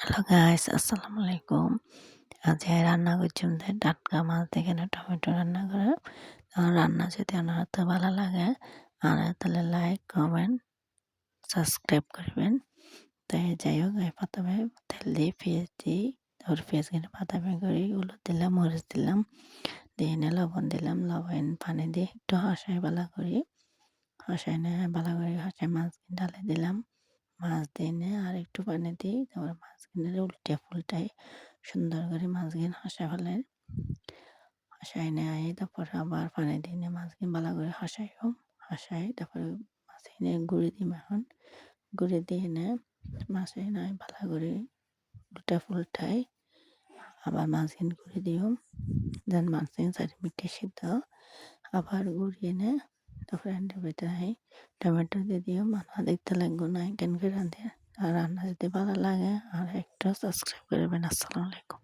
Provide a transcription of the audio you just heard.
Hello guys, আসসালামু আলাইকুম। আজকে রান্না করছি আমাদের টাটকা মাছ দিয়ে টমেটো রান্না করে। রান্না যদি আপনার হাতে ভালো লাগে আর তাহলে লাইক কমেন্ট সাবস্ক্রাইব করবেন। তাই যাই হোক, প্রথমে তেল দিয়ে পেঁয়াজ দিই, তারপর পেঁয়াজ কেটে বাদামি করি, হলুদ দিলাম, মরিচ দিলাম, দিয়ে এনে লবণ দিলাম, লবণ পানি দিয়ে একটু হাঁসাই ভালো করি, হাঁসাই নিয়ে ভালো করে হাঁসাই মাছ ডালে দিলাম, মাছ দিয়ে নিয়ে আর একটু পানি দিই, তারপর মাছ কিনে উল্টে ফুলটাই সুন্দর করে মাছগুলো হাঁসাই নেয়, তারপরে আবার পানি দিয়ে নিয়ে মাছগুলো ভালো করে হাঁসাই তারপরে মাছ এনে গুঁড়ি দিই, এখন গুঁড়ি দিয়ে এনে মাছ এনে ভালো করে উল্টে ফুলটাই আবার মাছগুলো গুঁড়ি দিও, যেন মাছগুলো 4 মিনিটে সিদ্ধ, আবার গুঁড়ি এনে তারপরে ভিতরে টমেটো দিয়ে দিও, মাথা দেখতে লাগবে না কেন করে রাঁধে। আর রান্না যদি ভালো লাগে আর একটু সাবস্ক্রাইব করবেন। আসসালামু আলাইকুম।